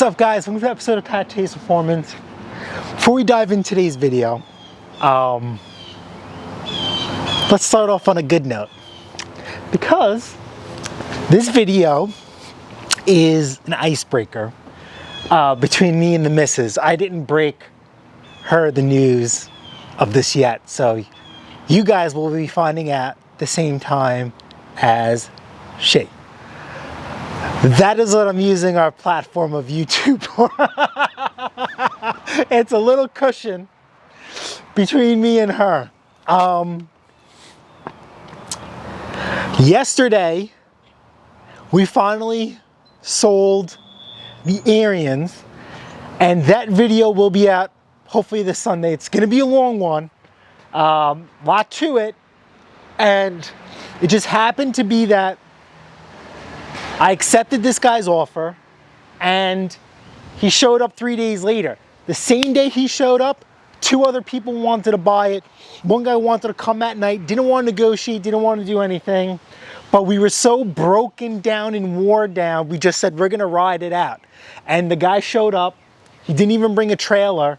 What's up, guys? Welcome to an episode of Pattay'S Performance. Before we dive into today's video, let's start off on a good note, because this video is an icebreaker between me and the missus. I didn't break her the news of this yet, so you guys will be finding out the same time as she. That is what I'm using our platform of YouTube for. It's a little cushion between me and her. Yesterday, we finally sold the Arians, and that video will be out hopefully this Sunday. It's gonna be a long one, lot to it, and it just happened to be that I accepted this guy's offer and he showed up 3 days later. The same day he showed up, two other people wanted to buy it. One guy wanted to come at night, didn't want to negotiate, didn't want to do anything. But we were so broken down and worn down, we just said, we're gonna ride it out. And the guy showed up, he didn't even bring a trailer.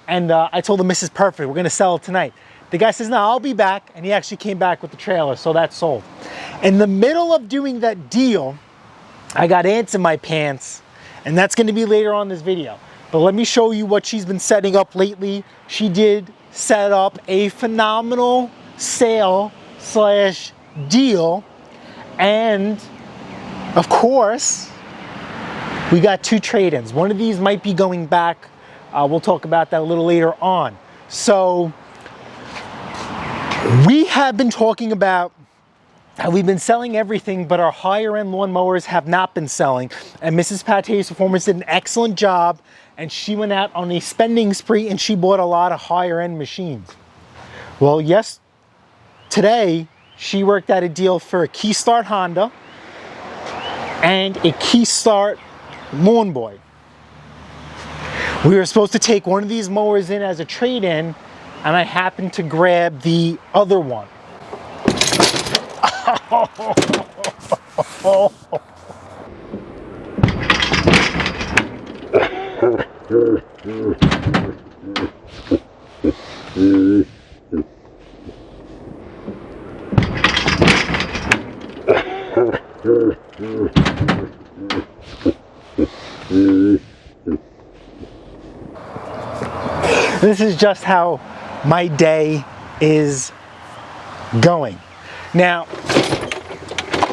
And I told him, this is perfect, we're gonna sell it tonight. The guy says, no, I'll be back. And he actually came back with the trailer, so that's sold. In the middle of doing that deal, I got ants in my pants, and that's gonna be later on in this video. But let me show you what she's been setting up lately. She did set up a phenomenal sale slash deal. And of course, we got two trade-ins. One of these might be going back. We'll talk about that a little later on. So we have been talking about how we've been selling everything, but our higher end lawnmowers have not been selling. And Mrs. Pattay'S Performance did an excellent job, and she went out on a spending spree and she bought a lot of higher end machines. Well, yes, today she worked out a deal for a Keystart Honda and a Keystart Lawn Boy. We were supposed to take one of these mowers in as a trade-in, and I happened to grab the other one. This is just how my day is going. Now,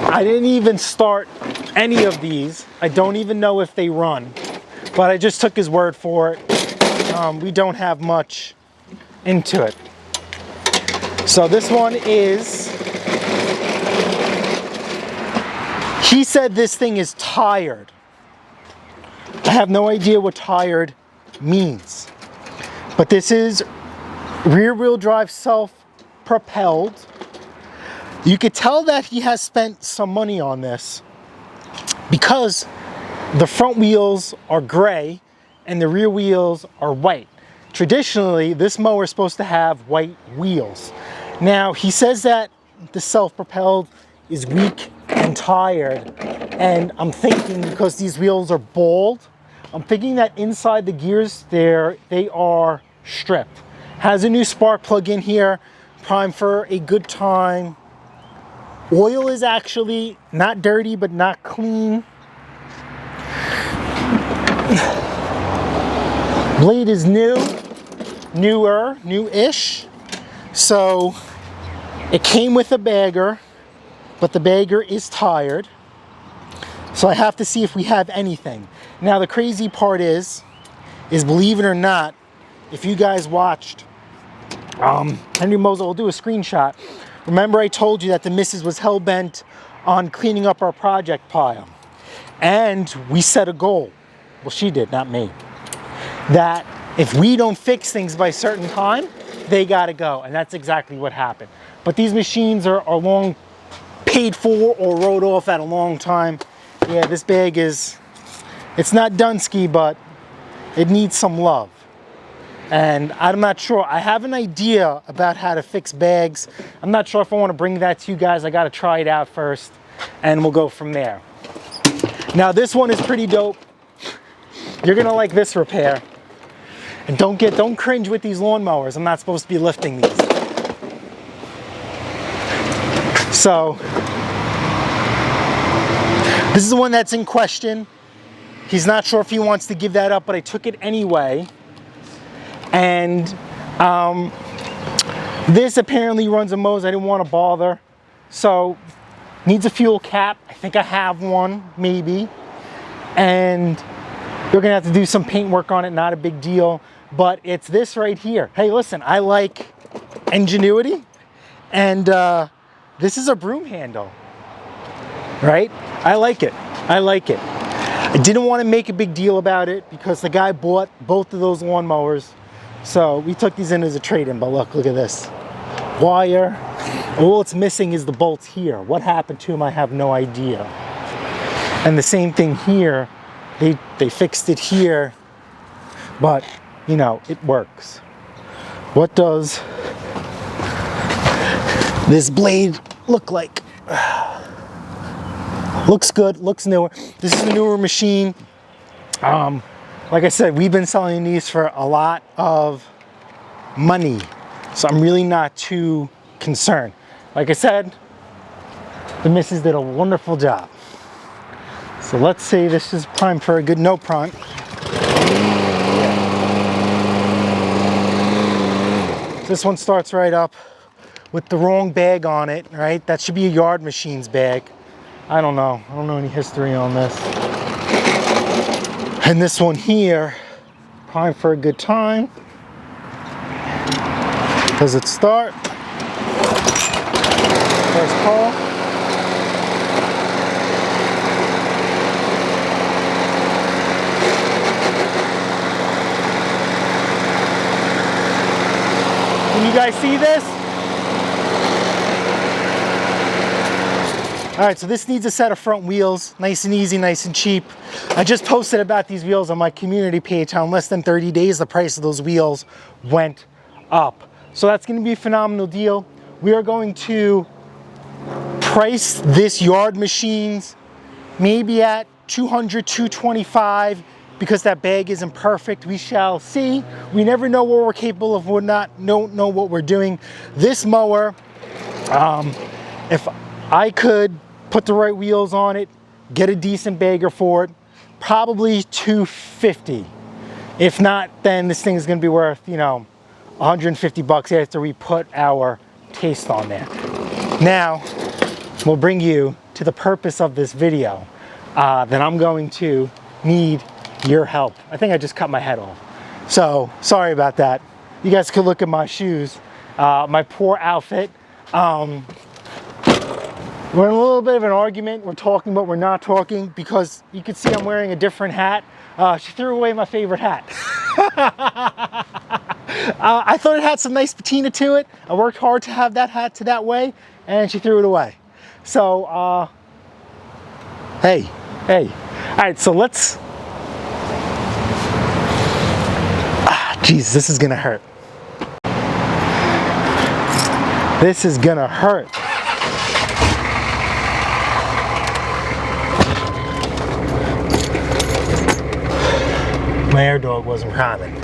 I didn't even start any of these. I don't even know if they run, but I just took his word for it. We don't have much into it. So this one is, he said this thing is tired. I have no idea what tired means, but this is rear wheel drive, self-propelled. You could tell that he has spent some money on this because the front wheels are gray and the rear wheels are white. Traditionally, this mower is supposed to have white wheels. Now, he says that the self-propelled is weak and tired, and I'm thinking because these wheels are bald, I'm thinking that inside the gears there, they are stripped. Has a new spark plug in here, prime for a good time. Oil is actually not dirty, but not clean. Blade is new-ish. So it came with a bagger, but the bagger is tired. So I have to see if we have anything. Now the crazy part is believe it or not, if you guys watched Henry Moser, will do a screenshot. Remember I told you that the missus was hell-bent on cleaning up our project pile. And we set a goal. Well, she did, not me. That if we don't fix things by a certain time, they gotta go. And that's exactly what happened. But these machines are long paid for or wrote off at a long time. Yeah, this bag is, it's not Dunsky, but it needs some love. And I'm not sure, I have an idea about how to fix bags. I'm not sure if I want to bring that to you guys. I got to try it out first and we'll go from there. Now this one is pretty dope. You're gonna like this repair. And don't cringe with these lawnmowers. I'm not supposed to be lifting these. So, this is the one that's in question. He's not sure if he wants to give that up, but I took it anyway. And this apparently runs a Moe's. I didn't want to bother. So, needs a fuel cap. I think I have one, maybe. And you're gonna have to do some paint work on it, not a big deal. But it's this right here. Hey, listen, I like ingenuity. And this is a broom handle, right? I like it. I like it. I didn't want to make a big deal about it because the guy bought both of those lawnmowers. So we took these in as a trade-in, but look at this. Wire. All it's missing is the bolts here. What happened to them, I have no idea. And the same thing here. They fixed it here, but you know, it works. What does this blade look like? Looks good, looks newer. This is a newer machine. Like I said, we've been selling these for a lot of money. So I'm really not too concerned. Like I said, the missus did a wonderful job. So let's say this is primed for a good no prime. This one starts right up with the wrong bag on it, right? That should be a Yard Machines bag. I don't know any history on this. And this one here, primed for a good time. Does it start? First call. Can you guys see this? All right, so this needs a set of front wheels, nice and easy, nice and cheap. I just posted about these wheels on my community page how in less than 30 days, the price of those wheels went up. So that's gonna be a phenomenal deal. We are going to price this Yard Machines maybe at $200, $225 because that bag isn't perfect. We shall see. We never know what we're capable of. We're not know what we're doing. This mower, if I could put the right wheels on it, get a decent bagger for it, probably $250. If not, then this thing is going to be worth, you know, $150 after we put our taste on there. Now, we'll bring you to the purpose of this video. Then I'm going to need your help. I think I just cut my head off. So, sorry about that. You guys could look at my shoes, my poor outfit. We're in a little bit of an argument. We're talking, but we're not talking because you can see I'm wearing a different hat. She threw away my favorite hat. I thought it had some nice patina to it. I worked hard to have that hat to that way, and she threw it away. So, hey. All right, so let's, geez, this is gonna hurt. This is gonna hurt. My air dog wasn't priming.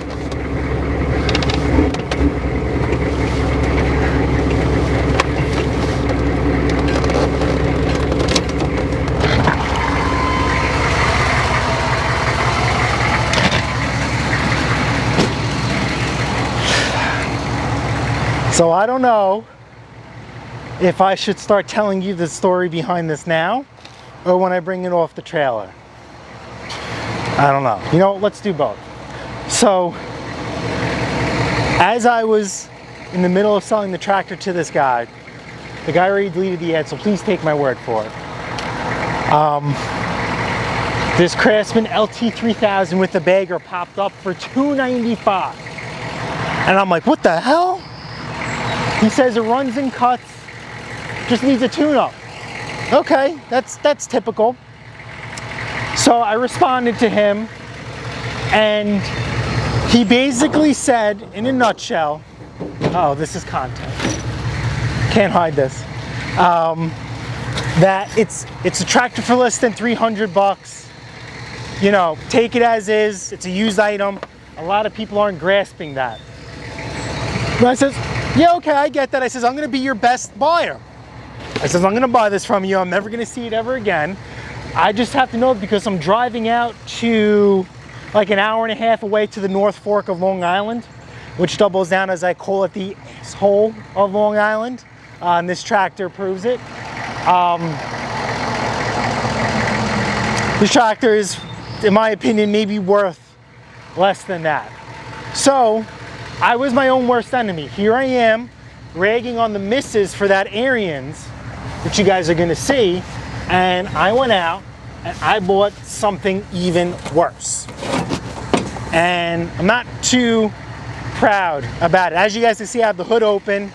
So I don't know if I should start telling you the story behind this now or when I bring it off the trailer. I don't know. You know, let's do both. So, as I was in the middle of selling the tractor to this guy, the guy already deleted the ad, so please take my word for it. This Craftsman LT3000 with the bagger popped up for $295. And I'm like, what the hell? He says it runs and cuts, just needs a tune-up. Okay, that's typical. So I responded to him, and he basically said, in a nutshell, oh, this is content. Can't hide this. That it's a tractor for less than $300. you know, take it as is. It's a used item. A lot of people aren't grasping that. And I says, yeah, okay, I get that. I says, I'm gonna be your best buyer. I says, I'm gonna buy this from you. I'm never gonna see it ever again. I just have to know because I'm driving out to like an hour and a half away to the North Fork of Long Island, which doubles down as I call it the asshole of Long Island. And this tractor proves it. This tractor is, in my opinion, maybe worth less than that. So I was my own worst enemy. Here I am ragging on the missus for that Ariens, which you guys are gonna see, and I went out and I bought something even worse. And I'm not too proud about it. As you guys can see, I have the hood open.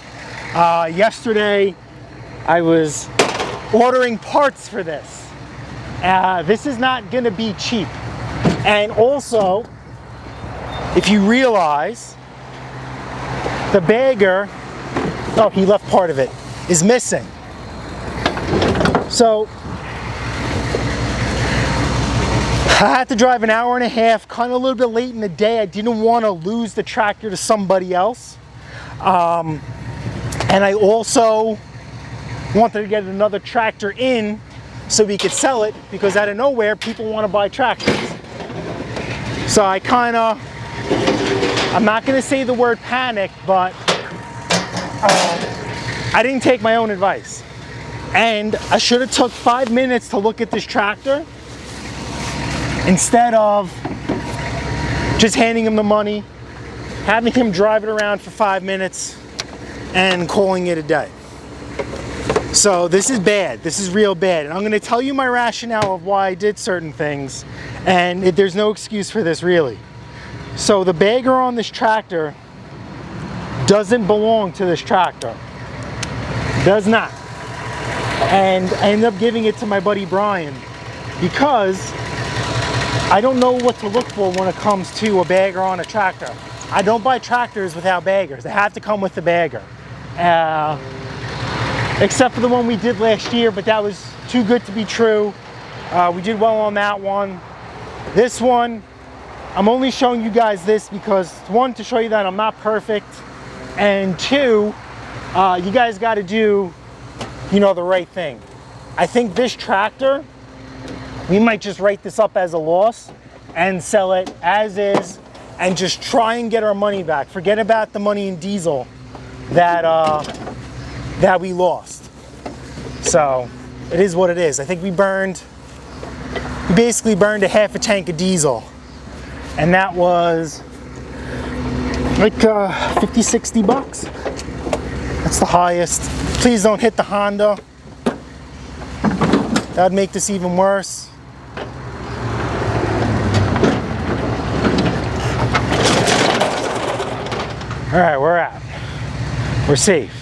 Yesterday, I was ordering parts for this. This is not gonna be cheap. And also, if you realize, the bagger, oh, he left part of it, is missing. So, I had to drive an hour and a half, kind of a little bit late in the day. I didn't want to lose the tractor to somebody else. And I also wanted to get another tractor in so we could sell it, because out of nowhere, people want to buy tractors. So I kind of, I'm not going to say the word panic, but I didn't take my own advice. And I should have took 5 minutes to look at this tractor instead of just handing him the money, having him drive it around for 5 minutes and calling it a day. So this is bad. This is real bad. And I'm going to tell you my rationale of why I did certain things, and there's no excuse for this really. So the bagger on this tractor doesn't belong to this tractor. Does not. And I ended up giving it to my buddy Brian because I don't know what to look for when it comes to a bagger on a tractor. I don't buy tractors without baggers. They have to come with the bagger. Except for the one we did last year, but that was too good to be true. We did well on that one. This one, I'm only showing you guys this because, one, to show you that I'm not perfect, and two, you guys got to do, you know, the right thing. I think this tractor, we might just write this up as a loss and sell it as is and just try and get our money back. Forget about the money in diesel that we lost. So it is what it is. I think we basically burned a half a tank of diesel, and that was like 50, 60 bucks. That's the highest. Please don't hit the Honda. That would make this even worse. All right, we're out. We're safe.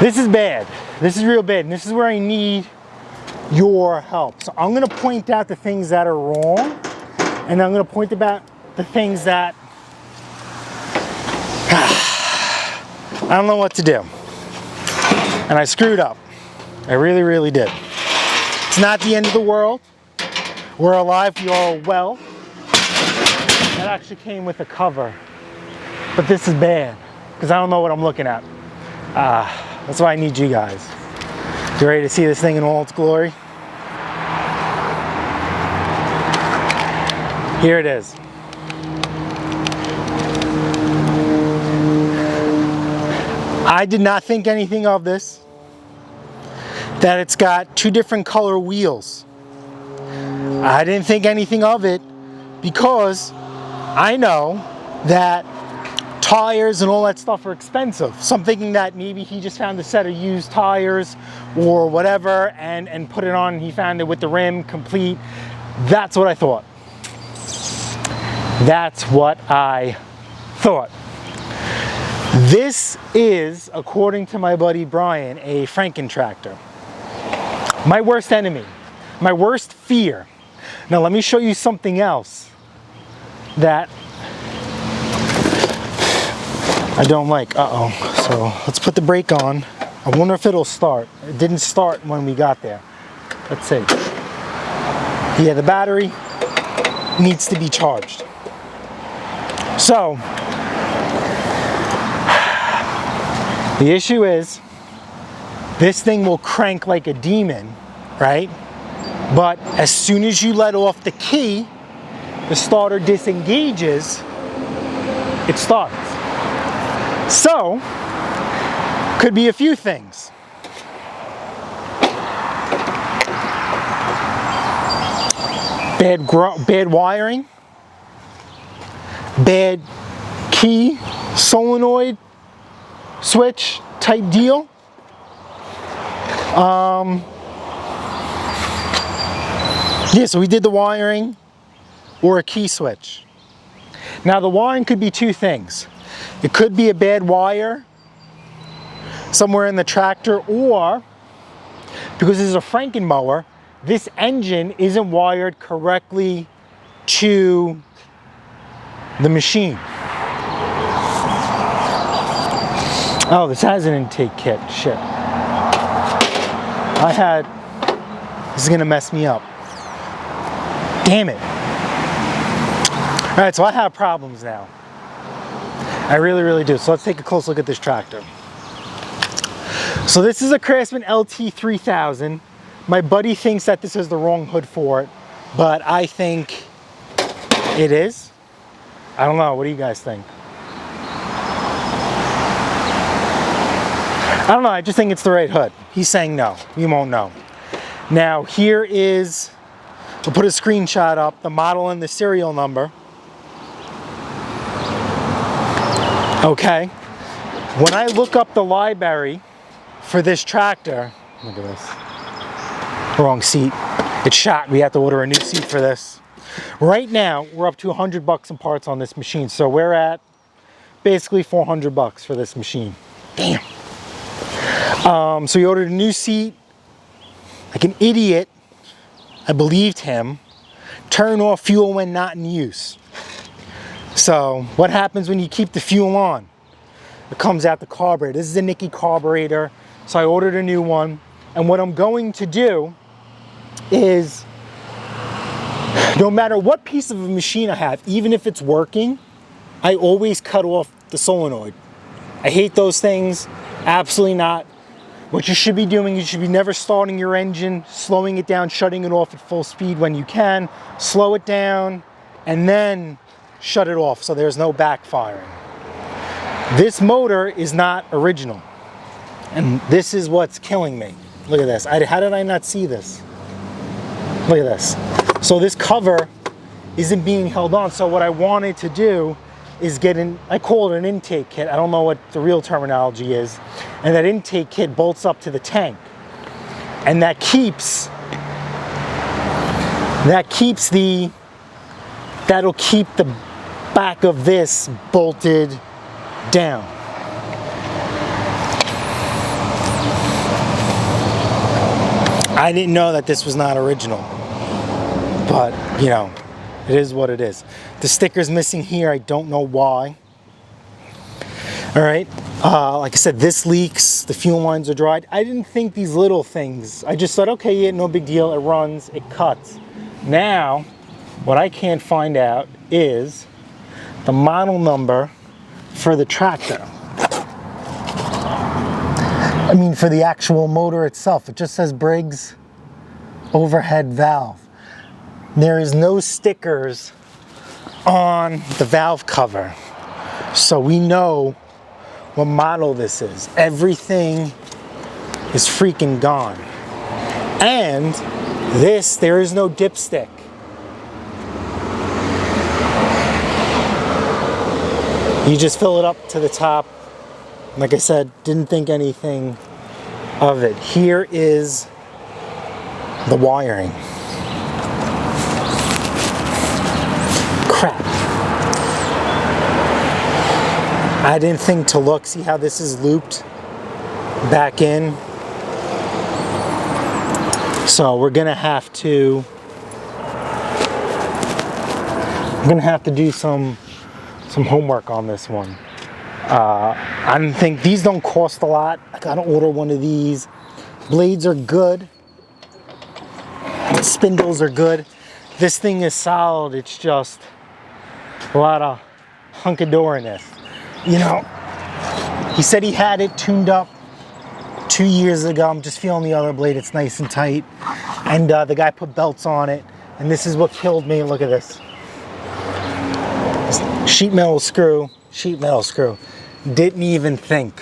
This is bad. This is real bad, and this is where I need your help. So I'm gonna point out the things that are wrong, and I'm gonna point about the things that I don't know what to do. And I screwed up. I really, really did. It's not the end of the world. We're alive, we are well. That actually came with a cover. But this is bad, because I don't know what I'm looking at. That's why I need you guys. You ready to see this thing in all its glory? Here it is. I did not think anything of this, that it's got two different color wheels. I didn't think anything of it because I know that tires and all that stuff are expensive. So I'm thinking that maybe he just found a set of used tires or whatever and put it on, and he found it with the rim complete. That's what I thought. That's what I thought. This is, according to my buddy Brian, a Franken tractor. My worst enemy, my worst fear. Now let me show you something else that I don't like. So let's put the brake on. I wonder if it'll start. It didn't start when we got there. Let's see. Yeah, the battery needs to be charged. So, the issue is, this thing will crank like a demon, right? But as soon as you let off the key, the starter disengages, it starts. So, could be a few things. Bad wiring, bad key, solenoid, switch type deal. Yeah, so we did the wiring or a key switch. Now the wiring could be two things. It could be a bad wire somewhere in the tractor, or because this is a Frankenmower, this engine isn't wired correctly to the machine. Oh, this has an intake kit. Shit. This is gonna mess me up. Damn it. All right, so I have problems now. I really, really do. So let's take a close look at this tractor. So this is a Craftsman LT3000. My buddy thinks that this is the wrong hood for it, but I think it is. I don't know, what do you guys think? I don't know, I just think it's the right hood. He's saying no, you won't know. Now here is, we'll put a screenshot up, the model and the serial number. Okay, when I look up the library for this tractor, look at this. Wrong seat. It's shot. We have to order a new seat for this. Right now, we're up to $100 in parts on this machine. So we're at basically $400 for this machine. Damn. So we ordered a new seat. Like an idiot, I believed him. Turn off fuel when not in use. So what happens when you keep the fuel on? It comes out the carburetor. This is a Nicky carburetor. So I ordered a new one. And what I'm going to do is, no matter what piece of a machine I have, even if it's working, I always cut off the solenoid. I hate those things, absolutely not. What you should be doing, you should be never starting your engine, slowing it down, shutting it off at full speed when you can, slow it down, and then shut it off so there's no backfiring. This motor is not original, and this is what's killing me. Look at this. How did I not see this? Look at this. So this cover isn't being held on. So what I wanted to do is get in, I call it an intake kit. I don't know what the real terminology is. And that intake kit bolts up to the tank. And that'll keep the back of this bolted down. I didn't know that this was not original, but you know, it is what it is. The sticker's missing here, I don't know why. All right, like I said, this leaks, the fuel lines are dried. I didn't think these little things, I just thought, okay, yeah, no big deal, it runs, it cuts. Now, what I can't find out is the model number for the tractor. I mean, for the actual motor itself. It just says Briggs overhead valve. There is no stickers on the valve cover, so we know what model this is. Everything is freaking gone. And this, there is no dipstick. You just fill it up to the top. Like I said, didn't think anything of it. Here is the wiring. Crap. I didn't think to look, see how this is looped back in. So we're gonna have to do some homework on this one. I don't think, these don't cost a lot. I gotta order one of these. Blades are good. Spindles are good. This thing is solid. It's just a lot of hunkadoriness. You know, he said he had it tuned up 2 years ago. I'm just feeling the other blade. It's nice and tight. And the guy put belts on it. And this is what killed me. Look at this. Sheet metal screw. Sheet metal screw. Didn't even think.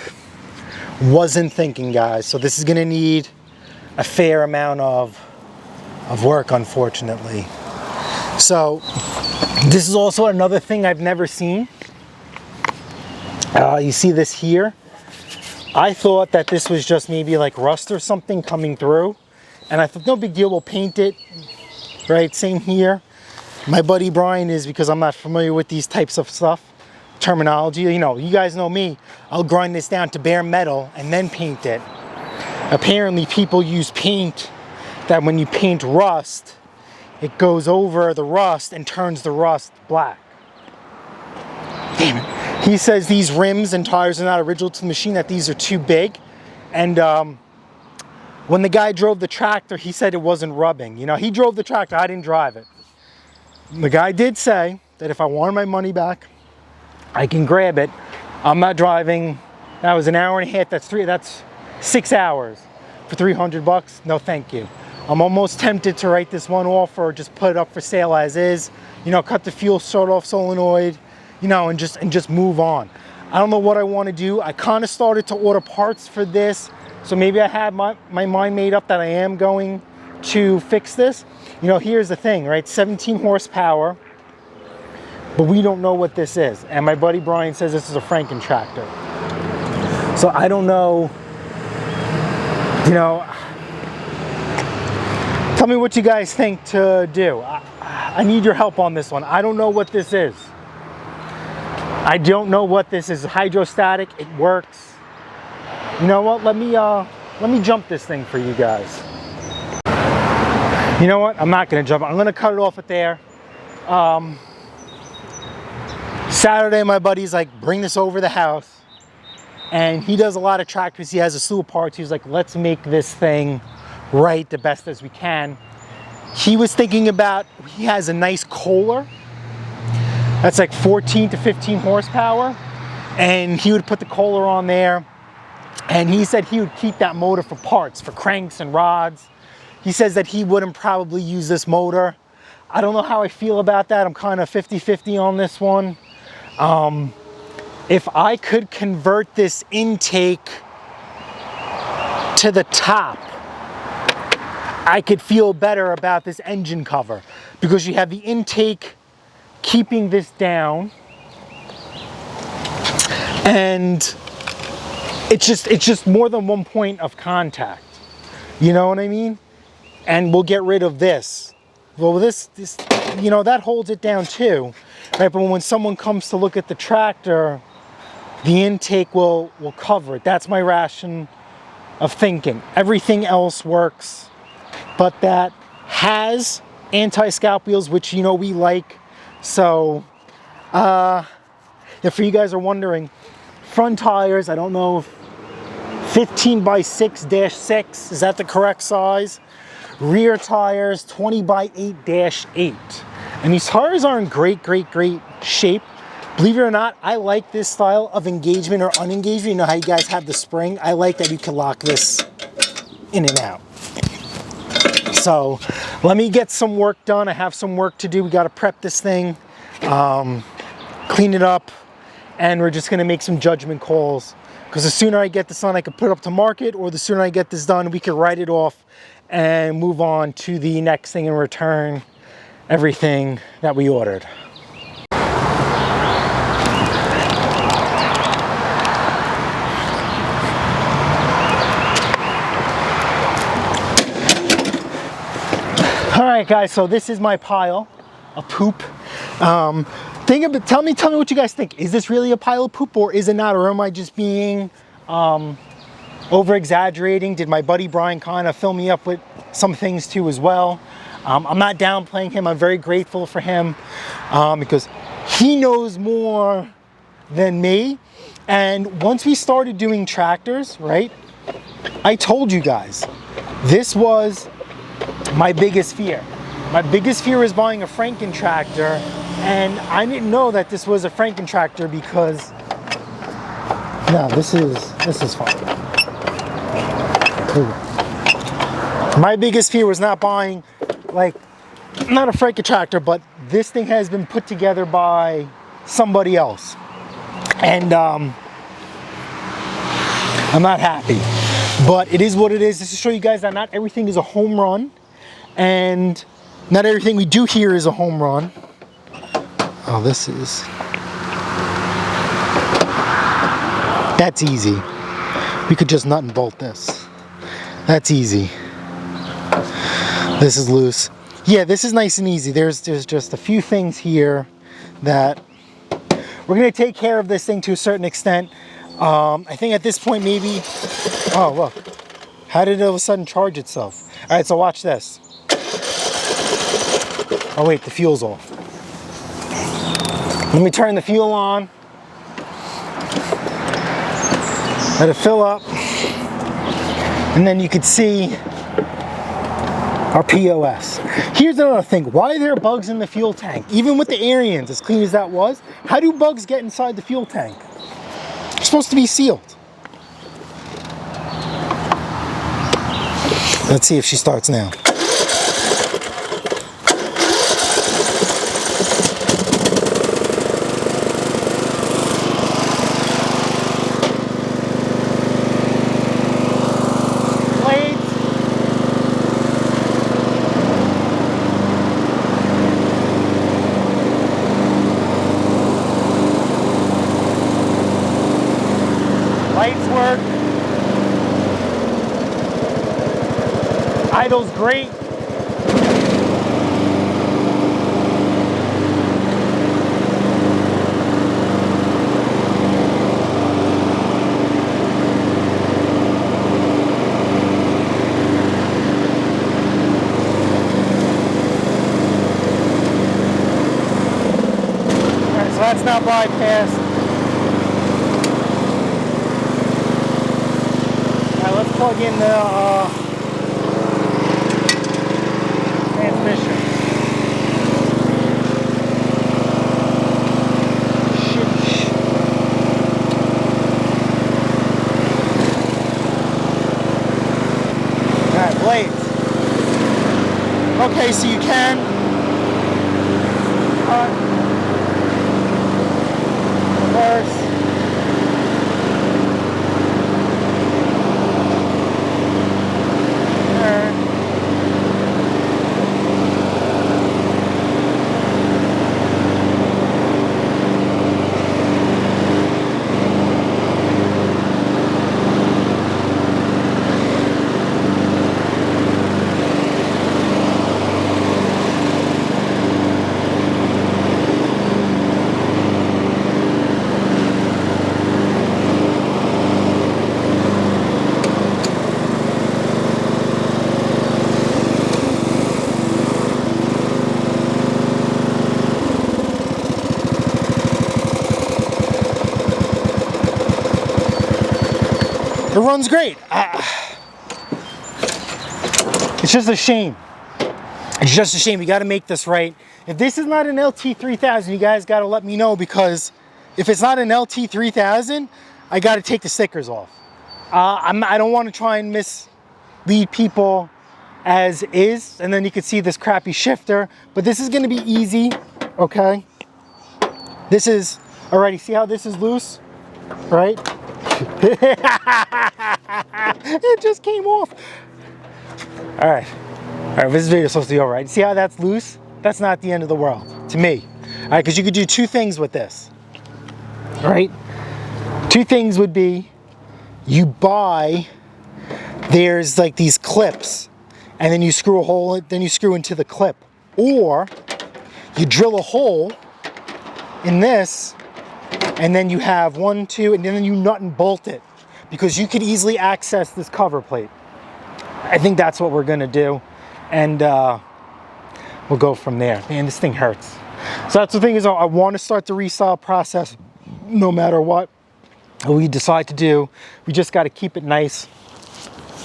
Wasn't thinking, guys. So this is going to need a fair amount of work, unfortunately. So this is also another thing I've never seen. You see this here? I thought that this was just maybe like rust or something coming through. And I thought, no big deal, we'll paint it. Right, same here. My buddy Brian is, because I'm not familiar with these types of stuff, terminology. You know, you guys know me. I'll grind this down to bare metal and then paint it. Apparently people use paint that when you paint rust, it goes over the rust and turns the rust black. Damn it. He says these rims and tires are not original to the machine, that these are too big. And when the guy drove the tractor, he said it wasn't rubbing. You know, he drove the tractor, I didn't drive it. The guy did say that if I wanted my money back, I can grab it. I'm not driving. That was an hour and a half, that's 6 hours for 300 bucks. No, thank you. I'm almost tempted to write this one off or just put it up for sale as is. You know, cut the fuel, start off solenoid, you know, and just move on. I don't know what I want to do. I kind of started to order parts for this. So maybe I had my mind made up that I am going to fix this. You know, here's the thing, right? 17 horsepower, but we don't know what this is. And my buddy Brian says this is a Franken tractor. So I don't know, you know, tell me what you guys think to do. I need your help on this one. I don't know what this is. I don't know what this is. Hydrostatic, it works. You know what? Let me jump this thing for you guys. You know what? I'm not gonna jump. I'm gonna cut it off at there. Saturday, my buddy's like, bring this over the house. And he does a lot of tractors. He has a slew of parts. He's like, let's make this thing right the best as we can. He was thinking about, he has a nice Kohler. That's like 14 to 15 horsepower. And he would put the Kohler on there. And he said he would keep that motor for parts, for cranks and rods. He says that he wouldn't probably use this motor. I don't know how I feel about that. I'm kind of 50-50 on this one. If I could convert this intake to the top, I could feel better about this engine cover, because you have the intake keeping this down, and it's just more than one point of contact. You know what I mean? And we'll get rid of this. Well, this, you know, that holds it down too, right? But when someone comes to look at the tractor, the intake will cover it. That's my ration of thinking. Everything else works, but that has anti-scalp wheels, which, you know, we like. So, if you guys are wondering, front tires, I don't know if 15x6-6, is that the correct size? Rear tires, 20x8-8. And these tires are in great shape. Believe it or not, I like this style of engagement or unengagement. You know how you guys have the spring? I like that you can lock this in and out. So let me get some work done. I have some work to do. We got to prep this thing, clean it up, and we're just going to make some judgment calls. Because the sooner I get this done, I can put it up to market, or the sooner I get this done, we can write it off and move on to the next thing and return everything that we ordered. All right, guys, so this is my pile of poop. Tell me what you guys think. Is this really a pile of poop, or is it not? Or am I just being over exaggerating? Did my buddy Brian kind of fill me up with some things too as well? I'm not downplaying him. I'm very grateful for him because he knows more than me. And once we started doing tractors, right, I told you guys, this was my biggest fear. My biggest fear is buying a Franken tractor, and I didn't know that this was a Franken tractor because, no, this is fine. Ooh. My biggest fear was not buying, like, not a Franken tractor, but this thing has been put together by somebody else, and I'm not happy. But it is what it is. Just to show you guys that not everything is a home run, and not everything we do here is a home run. Oh, this is... That's easy. We could just nut and bolt this. That's easy. This is loose. Yeah, this is nice and easy. There's just a few things here that we're going to take care of this thing to a certain extent. I think at this point maybe... Oh, look. How did it all of a sudden charge itself? All right, so watch this. Oh wait, the fuel's off. Let me turn the fuel on. Let it fill up. And then you can see our POS. Here's another thing. Why are there bugs in the fuel tank? Even with the Arians, as clean as that was, how do bugs get inside the fuel tank? It's supposed to be sealed. Let's see if she starts now. Lights work. Idle's great. Alright, so that's not bypassed. Let's plug in the transmission. Sheesh. Alright, blades. Okay, so you can cut, reverse. It runs great. It's just a shame. It's just a shame. You got to make this right. If this is not an LT3000, you guys got to let me know, because if it's not an LT3000, I got to take the stickers off. I don't want to try and mislead people as is, and then you can see this crappy shifter. But this is going to be easy, okay? This is already. See how this is loose, right? It just came off. All right, this video is supposed to be all right. See how that's loose? That's not the end of the world to me. All right, because you could do two things with this. All right, two things would be, you buy, there's like these clips, and then you screw a hole, then you screw into the clip, or you drill a hole in this, and then you have 1, 2, and then you nut and bolt it, because you could easily access this cover plate. I think that's what we're gonna do, and we'll go from there. Man, this thing hurts. So that's the thing, is I want to start the restyle process no matter what we decide to do. We just got to keep it nice.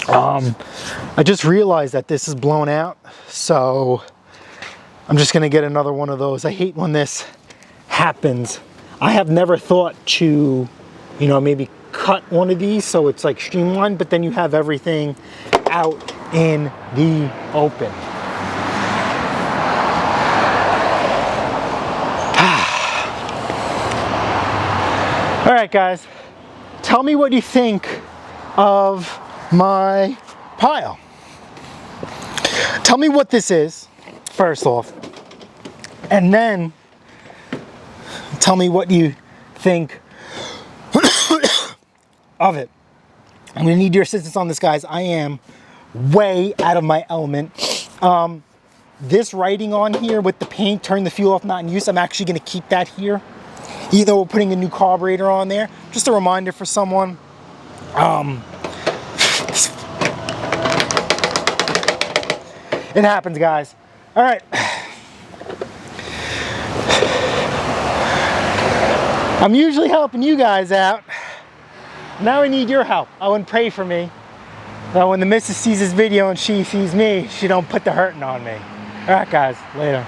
I just realized that this is blown out, so I'm just gonna get another one of those. I hate when this happens. I have never thought to, you know, maybe cut one of these so it's like streamlined, but then you have everything out in the open. All right, guys, tell me what you think of my pile. Tell me what this is, first off, and then tell me what you think of it. I'm gonna need your assistance on this, guys. I am way out of my element. This writing on here with the paint, turn the fuel off, not in use, I'm actually gonna keep that here. Even though we're putting a new carburetor on there. Just a reminder for someone. It happens, guys. All right. I'm usually helping you guys out. Now I need your help. I wouldn't pray for me. Now when the missus sees this video and she sees me, she don't put the hurting on me. All right, guys, later.